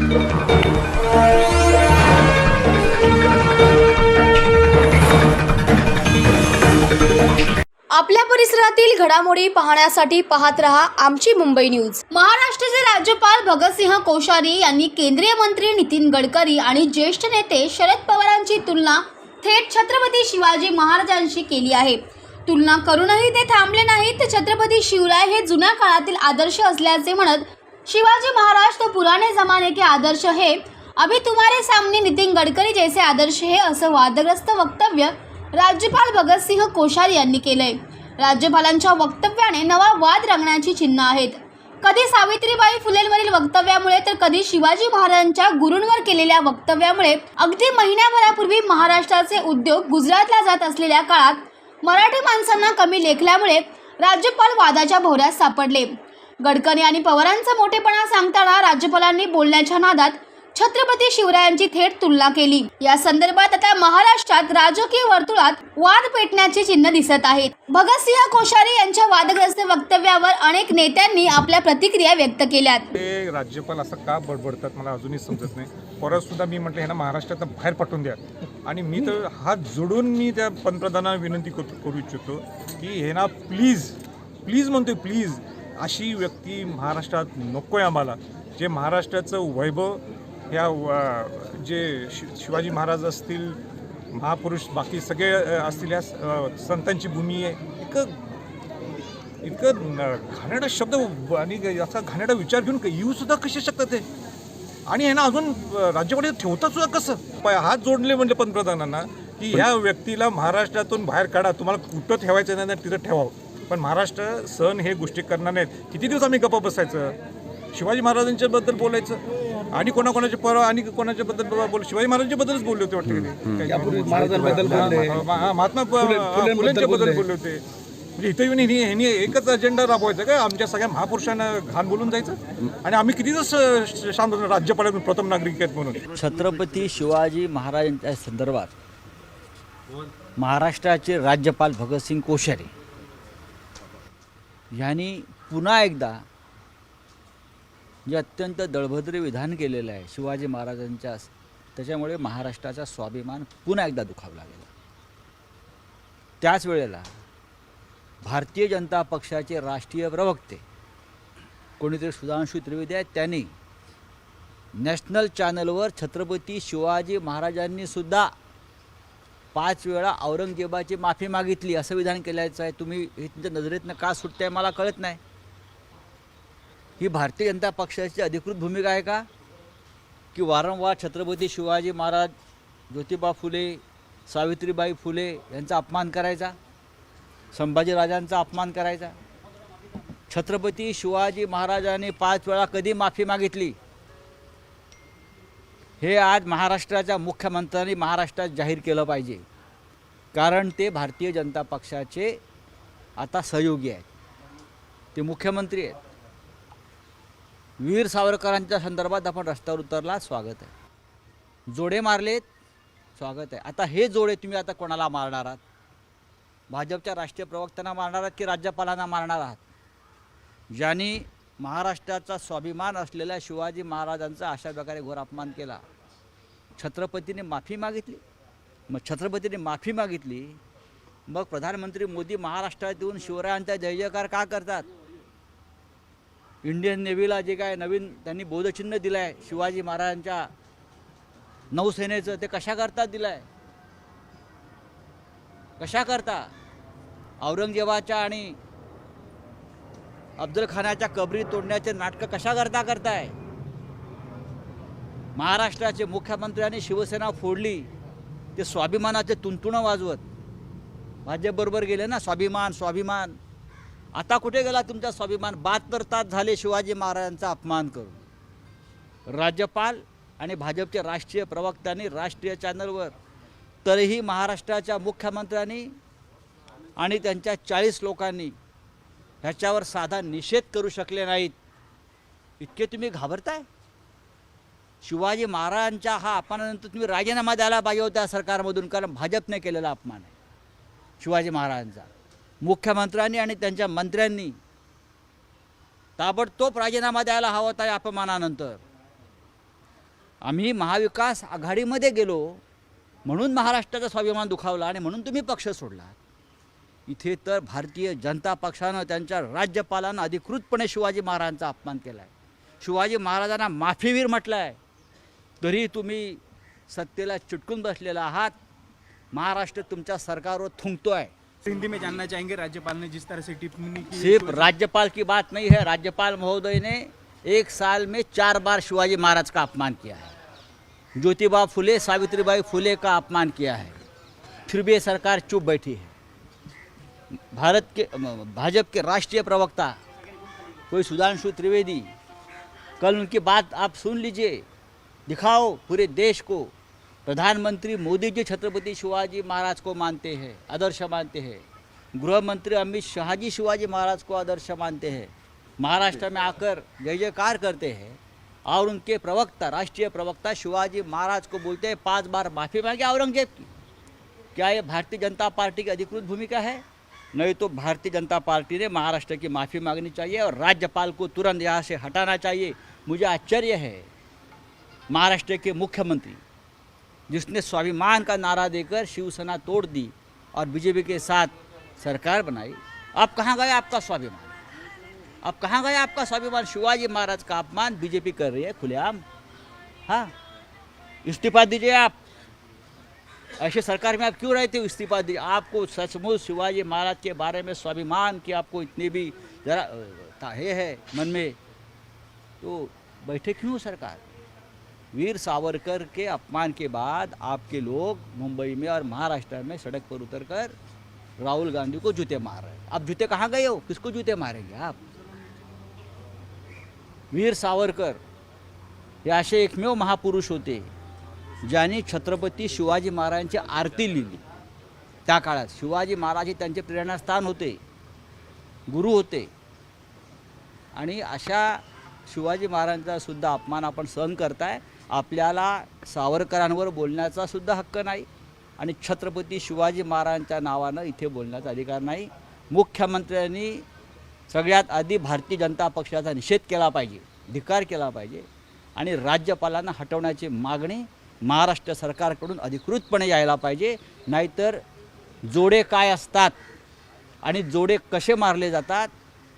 आपल्या परिसरातील घडामोडी पाहण्यासाठी पाहत रहा आमची मुंबई न्यूज। महाराष्ट्राचे राज्यपाल भगतसिंह कोश्यारी यांनी केंद्रीय मंत्री नितीन गडकरी आणि ज्येष्ठ नेते शरद पवारांची तुलना थेट छत्रपती शिवाजी महाराजांशी केली आहे। तुलना करूनही ते थांबले नाहीत। छत्रपती शिवराय हे जुन्या काळातील आदर्श असल्याचे म्हणत शिवाजी महाराज तो पुराने जमाने के आदर्श है, अभी तुम्हारे सामने नितीन गडकरी जैसे आदर्श है, असं वादग्रस्त वक्तव्य राज्यपाल भगतसिंह कोश्यारी यांनी केलंय। राज्यपालांच्या वक्तव्याने नवा वाद रंगण्याची चिन्ह आहेत। कधी सावित्रीबाई फुलेंवरील वक्तव्यामुळे तर कधी शिवाजी महाराजांच्या गुरूंवर केलेल्या वक्तव्यामुळे अगदी महिन्याभरापूर्वी महाराष्ट्राचे उद्योग गुजरातला जात असलेल्या काळात मराठी माणसांना कमी लेखल्यामुळे राज्यपाल वादाच्या भोवऱ्यात सापडले। गडकरी आणि पवारांचा मोठेपणा सांगताना राज्यपालांनी बोलण्याच्या नादात छत्रपती शिवरायांची थेट तुलना केली। या संदर्भात आता महाराष्ट्रात राजकीय वर्तुळात वाद पेटण्याचे चिन्ह दिसत आहेत। भगतसिंह कोश्यारी यांच्या वादग्रस्त वक्तव्यावर अनेक नेत्यांनी आपल्या प्रतिक्रिया व्यक्त केल्यात। ते राज्यपाल असं का बडबडतात मला अजूनही समजत नाही। परत सुद्धा मी म्हटलं ह्यांना महाराष्ट्रात बाहेर पाठवून द्या आणि मी तर हात जोडून मी त्या पंतप्रधानांना विनंती करू इच्छितो की ह्यांना प्लीज म्हणतोय प्लीज अशी व्यक्ती महाराष्ट्रात नको आहे आम्हाला। जे महाराष्ट्राचं वैभव ह्या जे शिवाजी महाराज असतील, महापुरुष बाकी सगळे असतील, या संतांची भूमी आहे। इतकं घाणेरडा शब्द आणि याचा घाणेरडा विचार घेऊन येऊ सुद्धा कसे शकतात ते, आणि ह्यांना अजून राज्यपाल ठेवतात सुद्धा कसं? हात जोडले म्हणजे पंतप्रधानांना की ह्या व्यक्तीला महाराष्ट्रातून बाहेर काढा, तुम्हाला कुठं ठेवायचं नाही तिथं ठेवावं, पण महाराष्ट्र सण हे गोष्टी करणार नाहीत। किती दिवस आम्ही गप्पा बसायचं? शिवाजी महाराजांच्या बद्दल बोलायचं आणि कोणाकोणाचे परवा आणि कोणाच्या बद्दल बोल शिवाजी महाराजांच्या बद्दलच बोलले होते वाटते, महात्मा फुलेंच्या बद्दल बोलले होते। म्हणजे इथं येऊन ह्यांनी एकच अजेंडा राबवायचा का आमच्या सगळ्या महापुरुषांना घाण बोलून जायचं? आणि आम्ही किती दिवस शांत होतो राज्यपालातून प्रथम नागरिक आहेत म्हणून? छत्रपती शिवाजी महाराजांच्या संदर्भात महाराष्ट्राचे राज्यपाल भगतसिंग कोश्यारी यांनी पुन्हा एकदा जे अत्यंत दळभद्र विधान केलेलं आहे शिवाजी महाराजांच्या, त्याच्यामुळे महाराष्ट्राचा स्वाभिमान पुन्हा एकदा दुखावला गेला। त्याच वेळेला भारतीय जनता पक्षाचे राष्ट्रीय प्रवक्ते कोणीतरी सुधांशू त्रिवेदी आहेत, त्यांनी नॅशनल चॅनलवर छत्रपती शिवाजी महाराजांनी सुद्धा 5 वेळा औरंगजेबाची माफी मागितली असं विधान केल्याचं आहे। तुम्ही हे तुमच्या नजरेतनं का सुटतंय मला कळत नाही। ही भारतीय जनता पक्षाची अधिकृत भूमिका आहे का की वारंवार छत्रपती शिवाजी महाराज, ज्योतिबा फुले, सावित्रीबाई फुले यांचा अपमान करायचा, संभाजीराजांचा अपमान करायचा? छत्रपती शिवाजी महाराजांनी 5 वेळा कधी माफी मागितली हे आज महाराष्ट्राच्या मुख्यमंत्र्यांनी महाराष्ट्रात जाहीर केलं पाहिजे, कारण ते भारतीय जनता पक्षाचे आता सहयोगी आहेत, ते मुख्यमंत्री आहेत। वीर सावरकरांच्या संदर्भात आपण रस्त्यावर उतरला, स्वागत आहे। जोडे मारलेत, स्वागत आहे। आता हे जोडे तुम्ही आता कोणाला मारणार आहात? भाजपच्या राष्ट्रीय प्रवक्त्यांना मारणार आहात की राज्यपालांना मारणार आहात? ज्यांनी महाराष्ट्राचा स्वाभिमान असलेल्या शिवाजी महाराजांचा अशा प्रकारे घोर अपमान केला, छत्रपतीने माफी मागितली। मग छत्रपतीने माफी मागितली, मग प्रधानमंत्री मोदी महाराष्ट्रात येऊन शिवरायांचा जय जयकार का करतात? इंडियन नेव्हीला जे काय नवीन त्यांनी बोधचिन्ह दिलं आहे शिवाजी महाराजांच्या नौसेनेचं, ते कशा करता दिलं आहे? कशा करता? औरंगजेबाच्या आणि अफजल खानाच्या कबरी तोडण्याचे नाटकं कशा करताय? महाराष्ट्राचे मुख्यमंत्र्यांनी शिवसेना फोडली, ते स्वाभिमानाचे तुणतुणं वाजवत भाजपबरोबर गेले ना। स्वाभिमान आता कुठे गेला तुमचा स्वाभिमान? 72 तास झाले शिवाजी महाराजांचा अपमान करून। राज्यपाल आणि भाजपचे राष्ट्रीय प्रवक्त्यांनी राष्ट्रीय चॅनलवर, तरीही महाराष्ट्राच्या मुख्यमंत्र्यांनी आणि त्यांच्या 40 लोकांनी ह्याच्यावर साधा निषेध करू शकले नाहीत। इतके तुम्ही घाबरताय? शिवाजी महाराजांच्या हा अपमानानंतर तुम्ही राजीनामा द्यायला पाहिजे होता सरकारमधून, कारण भाजपने केलेला अपमान आहे शिवाजी महाराजांचा। मुख्यमंत्र्यांनी आणि त्यांच्या मंत्र्यांनी ताबडतोब राजीनामा द्यायला हवा होता या अपमानानंतर। आम्ही महाविकास आघाडीमध्ये गेलो म्हणून महाराष्ट्राचा स्वाभिमान दुखावला आणि म्हणून तुम्ही पक्ष सोडला. इथे तर भारतीय जनता पक्षानं त्यांच्या राज्यपालानं अधिकृतपणे शिवाजी महाराजांचा अपमान केला आहे. शिवाजी महाराजांना माफीवीर म्हटलं आहे, तरी तुम्ही सत्तेला चिटकून बसलेला आहात. महाराष्ट्र तुमच्या सरकारवर थुंकतो आहे. हिंदी में जानना चाहेंगे, राज्यपाल ने जिस तरह से टिप्पणी की, सिर्फ राज्यपाल की बात नहीं है, राज्यपाल महोदय ने 1 साल में 4 बार शिवाजी महाराज का अपमान किया है. ज्योतिबा फुले, सावित्रीबाई फुले का अपमान किया है, फिर भी ये सरकार चुप बैठी है. भाजपा के राष्ट्रीय प्रवक्ता कोई सुधांशु त्रिवेदी, कल उनकी बात आप सुन लीजिए, दिखाओ पूरे देश को. प्रधानमंत्री मोदी जी छत्रपति शिवाजी महाराज को मानते हैं, आदर्श मानते हैं. गृह मंत्री अमित शाह जी शिवाजी महाराज को आदर्श मानते हैं. महाराष्ट्र में आकर जय जयकार करते हैं और उनके प्रवक्ता, राष्ट्रीय प्रवक्ता शिवाजी महाराज को बोलते हैं 5 बार माफ़ी मांगे औरंगजेब की. क्या ये भारतीय जनता पार्टी की अधिकृत भूमिका है? नहीं तो भारतीय जनता पार्टी ने महाराष्ट्र की माफ़ी मांगनी चाहिए और राज्यपाल को तुरंत यहाँ से हटाना चाहिए. मुझे आश्चर्य है महाराष्ट्र के मुख्यमंत्री जिसने स्वाभिमान का नारा देकर शिवसेना तोड़ दी और बीजेपी के साथ सरकार बनाई, अब कहाँ गया आपका स्वाभिमान? अब कहाँ गया आपका स्वाभिमान? शिवाजी महाराज का अपमान बीजेपी कर रही है खुलेआम. हाँ, इस्तीफा दीजिए आप. ऐसे सरकार में आप क्यों रहते हो? इस्तीफा दीजिए. आपको सचमुच शिवाजी महाराज के बारे में स्वाभिमान की आपको इतनी भी जरा है मन में, तो बैठे क्यों सरकार? वीर सावरकर के अपमान के बाद आपके लोग मुंबई में और महाराष्ट्र में सड़क पर उतरकर राहुल गांधी को जूते मार रहे हैं. आप जूते कहाँ गए हो? किसको जूते मारेंगे आप? वीर सावरकर हे असे एकमेव महापुरुष होते ज्यांनी छत्रपती शिवाजी महाराजांची आरती लिहिली. त्या काळात शिवाजी महाराज हे त्यांचे प्रेरणास्थान होते, गुरु होते. आणि अशा शिवाजी महाराजांचा सुद्धा अपमान आपण सहन करताय. आपल्याला सावरकरांवर बोलण्याचा सुद्धा हक्क नाही आणि छत्रपती शिवाजी महाराजांच्या नावानं इथे बोलण्याचा अधिकार नाही. मुख्यमंत्र्यांनी सगळ्यात आधी भारतीय जनता पक्षाचा निषेध केला पाहिजे, धिक्कार केला पाहिजे आणि राज्यपालांना हटवण्याची मागणी महाराष्ट्र सरकारकडून अधिकृतपणे यायला पाहिजे. नाहीतर जोडे काय असतात आणि जोडे कसे मारले जातात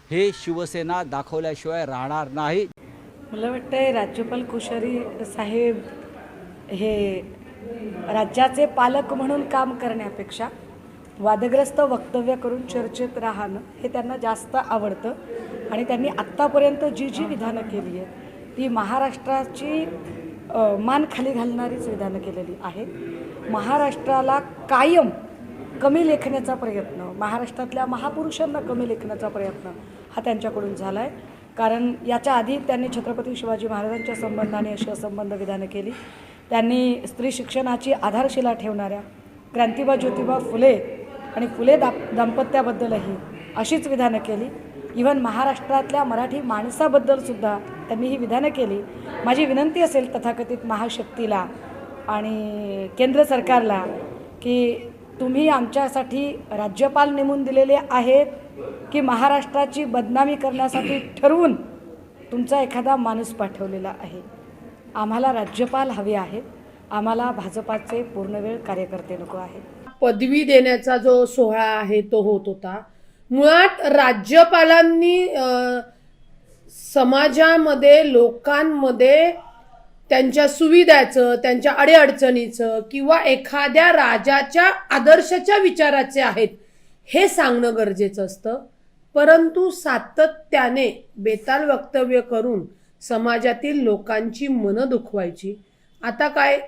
हे शिवसेना दाखवल्याशिवाय राहणार नाही. मला वाटतंय राज्यपाल कोश्यारी साहेब हे राज्याचे पालक म्हणून काम करण्यापेक्षा वादग्रस्त वक्तव्य करून चर्चेत राहणं हे त्यांना जास्त आवडतं. आणि त्यांनी आत्तापर्यंत जी जी विधानं केली आहेत ती महाराष्ट्राची मान खाली घालणारीच विधानं केलेली आहेत. महाराष्ट्राला कायम कमी लेखण्याचा प्रयत्न, महाराष्ट्रातल्या महापुरुषांना कमी लेखण्याचा प्रयत्न हा त्यांच्याकडून झाला आहे. कारण याच्या आधी त्यांनी छत्रपती शिवाजी महाराजांच्या संबंधाने अशी असंबंध विधानं केली. त्यांनी स्त्री शिक्षणाची आधारशिला ठेवणाऱ्या क्रांतिबा ज्योतिबा फुले आणि फुले दाम्पत्याबद्दलही अशीच विधानं केली. इव्हन महाराष्ट्रातल्या मराठी माणसाबद्दलसुद्धा त्यांनी ही विधानं केली. माझी विनंती असेल तथाकथित महाशक्तीला आणि केंद्र सरकारला की तुम्ही आमच्यासाठी राज्यपाल नेमून दिलेले आहेत की महाराष्ट्राची बदनामी करण्यासाठी ठरवून तुमचा एखादा माणूस पाठवलेला आहे? आम्हाला राज्यपाल हवे आहेत, आम्हाला भाजपाचे पूर्णवेळ कार्यकर्ते नको आहेत. पदवी देण्याचा जो सोहळा आहे तो होत होता. मुळात राज्यपालांनी समाजामध्ये, लोकांमध्ये त्यांच्या सुविधाचं, त्यांच्या अडीअडचणीचं किंवा एखाद्या राजाच्या आदर्शाच्या विचाराचे आहेत हे सांगणं गरजेचं असतं. परंतु सातत्याने बेताल वक्तव्य करून समाजातील लोकांची मनं दुखवायची. आता काय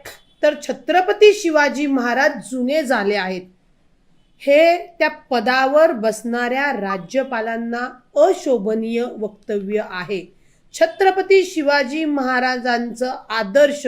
तर छत्रपती शिवाजी महाराज जुने झाले आहेत हे त्या पदावर बसणाऱ्या राज्यपालांना अशोभनीय वक्तव्य आहे. छत्रपती शिवाजी महाराजांचा आदर्श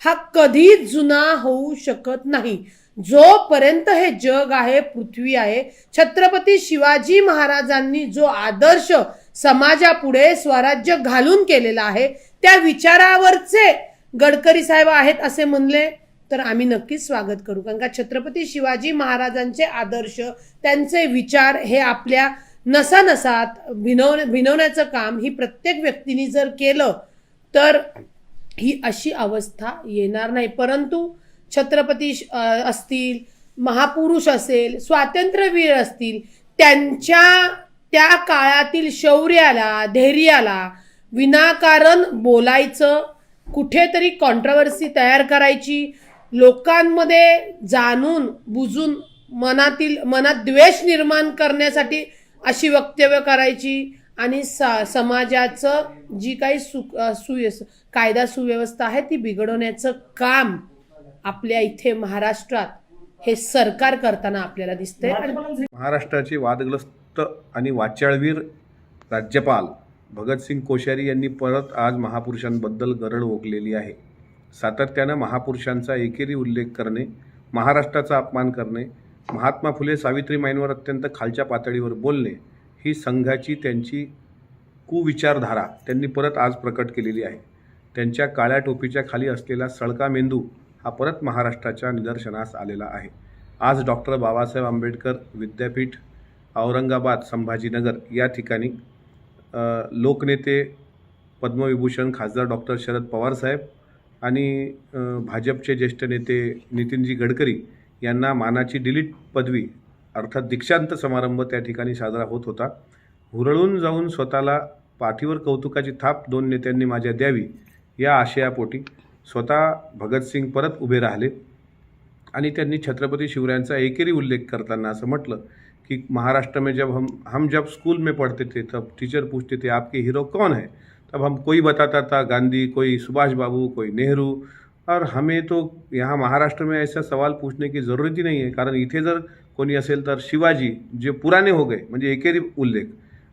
हा कधीच जुना होऊ शकत नाही. जोपर्यंत हे जग आहे, पृथ्वी आहे, छत्रपती शिवाजी महाराजांनी जो आदर्श समाजापुढे स्वराज्य घालून केलेला आहे त्या विचारावरचे गडकरी साहेब आहेत असे म्हणले तर आम्ही नक्कीच स्वागत करू. कारण का छत्रपती शिवाजी महाराजांचे आदर्श, त्यांचे विचार हे आपल्या नसानसात भिनवण्याचं काम ही प्रत्येक व्यक्तीने जर केलं तर ही अशी अवस्था येणार नाही. परंतु छत्रपती असतील, महापुरुष असेल, स्वातंत्र्यवीर असतील, त्यांच्या त्या काळातील शौर्याला, धैर्याला विनाकारण बोलायचं, कुठेतरी कॉन्ट्रोवर्सी तयार करायची, लोकांमध्ये जाणून बुजून मनात द्वेष निर्माण करण्यासाठी अशी वक्तव्य करायची आणि समाजाचं जी काही कायदा सुव्यवस्था आहे ती बिघडवण्याचं काम आपल्या इथे महाराष्ट्रात हे सरकार करताना आपल्याला दिसतंय. महाराष्ट्राचे वादग्रस्त आणि वाचाळवीर राज्यपाल भगतसिंग कोश्यारी यांनी परत आज महापुरुषांबद्दल गरळ ओकलेली आहे. सातत्यानं महापुरुषांचा एकेरी उल्लेख करणे, महाराष्ट्राचा अपमान करणे, महात्मा फुले सावित्रीमाईंवर अत्यंत खालच्या पातळीवर बोलणे ही संघाची त्यांची कुविचारधारा त्यांनी परत आज प्रकट केलेली आहे. त्यांच्या काळ्या टोपीच्या खाली असलेला सळका मेंदू हा परत महाराष्ट्राच्या निदर्शनास आलेला आहे. आज डॉक्टर बाबासाहेब आंबेडकर विद्यापीठ, औरंगाबाद, संभाजीनगर या ठिकाणी लोकनेते पद्मविभूषण खासदार डॉक्टर शरद पवारसाहेब आणि भाजपचे ज्येष्ठ नेते नितीनजी गडकरी यांना मानाची डिलीट पदवी अर्थात दीक्षांत समारंभ त्या ठिकाणी साजरा होत होता. हुरळून जाऊन स्वतःला पाठीवर कौतुकाची थाप दोन नेत्यांनी माझ्या द्यावी या आशयापोटी स्वतः भगतसिंग परत उभे राहिले आणि त्यांनी छत्रपती शिवरायांचा एकेरी उल्लेख करताना असं म्हटलं कि महाराष्ट्र में जब हम जब स्कूल में पढ़ते थे तब टीचर पूछते थे आपके हीरो कौन है, तब हम कोई बताता था गांधी, कोई सुभाष बाबू, कोई नेहरू, और हमें तो यहाँ महाराष्ट्र में ऐसा सवाल पूछने की ज़रूरत ही नहीं है, कारण इथे जर कोणी असेल तर शिवाजी जे पुराने हो गए म्हणजे एकेरी उल्लेख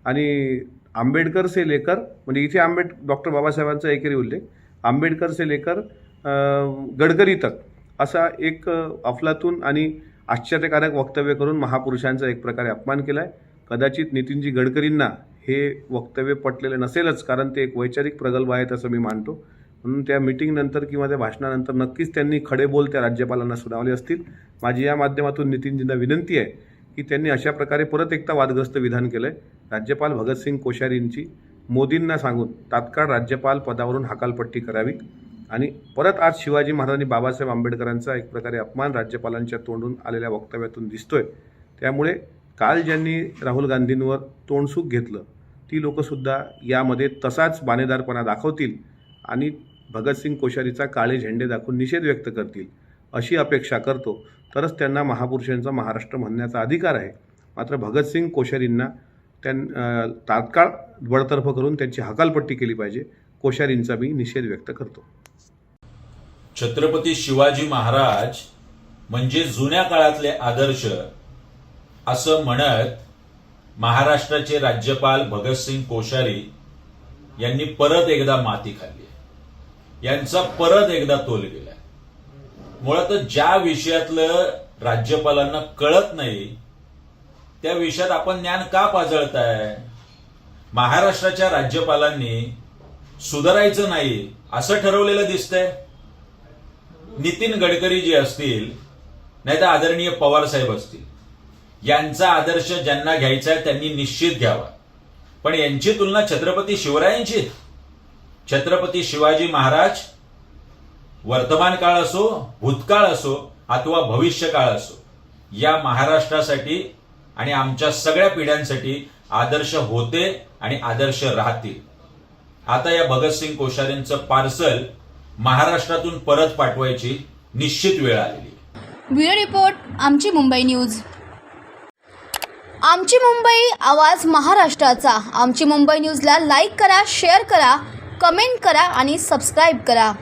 आणि आंबेडकर से लेकर म्हणजे इथे डॉक्टर बाबासाहेबांचा एकेरी उल्लेख आंबेडकर से लेकर गडकरी तक असा एक अफलातून आणि आश्चर्यकारक वक्तव्य करून महापुरुषांचा एक प्रकारे अपमान केला आहे. कदाचित नितीनजी गडकरींना हे वक्तव्य पटलेलं नसेलच, कारण ते एक वैचारिक प्रगल्भ आहेत असं मी मानतो. म्हणून त्या मीटिंगनंतर किंवा त्या भाषणानंतर नक्कीच त्यांनी खडे बोल त्या राज्यपालांना सुनावले असतील. माझी या माध्यमातून नितीनजींना विनंती आहे की त्यांनी अशा प्रकारे परत एकदा वादग्रस्त विधान केलं आहे. राज्यपाल भगतसिंग कोश्यारींची मोदींना सांगून तात्काळ राज्यपाल पदावरून हकालपट्टी करावी आणि परत आज शिवाजी महाराजांनी बाबासाहेब आंबेडकरांचा एक प्रकारे अपमान राज्यपालांच्या तोंडून आलेल्या वक्तव्यातून दिसतोय. त्यामुळे काल ज्यांनी राहुल गांधींवर तोंडसूक घेतलं ती लोकंसुद्धा यामध्ये तसाच बाणेदारपणा दाखवतील आणि भगतसिंग कोश्यारीचा काळे झेंडे दाखवून निषेध व्यक्त करतील अशी अपेक्षा करतो. तरच त्यांना महापुरुषांचा महाराष्ट्र म्हणण्याचा अधिकार आहे. मात्र भगतसिंग कोश्यारींना तात्काळ बडतर्फ करून त्यांची हकालपट्टी केली पाहिजे. कोश्यारींचा मी निषेध व्यक्त करतो. छत्रपती शिवाजी महाराज म्हणजे जुन्या काळातले आदर्श असं म्हणत महाराष्ट्राचे राज्यपाल भगतसिंग कोश्यारी यांनी परत एकदा माती खाल्ली. यांचा परत एकदा तोल गेला. मुळात ज्या विषयातलं राज्यपालांना कळत नाही त्या विषयात आपण ज्ञान का पाजळताय? महाराष्ट्राच्या राज्यपालांनी सुधारायचं नाही असं ठरवलेलं दिसतंय. नितीन गडकरी जे असतील नाही तर आदरणीय पवार साहेब असतील, यांचा आदर्श ज्यांना घ्यायचा आहे त्यांनी निश्चित घ्यावा. पण यांची तुलना छत्रपती शिवरायांची, छत्रपती शिवाजी महाराज वर्तमान काळ असो, भूतकाळ असो अथवा भविष्य काळ असो, या महाराष्ट्रासाठी आणि आमच्या सगळ्या पिढ्यांसाठी आदर्श होते आणि आदर्श राहतील. आता या भगतसिंग कोश्यारींचं पार्सल महाराष्ट्रातून परत पाठवायची निश्चित वेळ आलेली. ब्युरो रिपोर्ट, आमची मुंबई न्यूज. आमची मुंबई, आवाज महाराष्ट्राचा. आमची मुंबई न्यूजला लाईक करा, शेअर करा, कमेंट करा आणि सबस्क्राईब करा.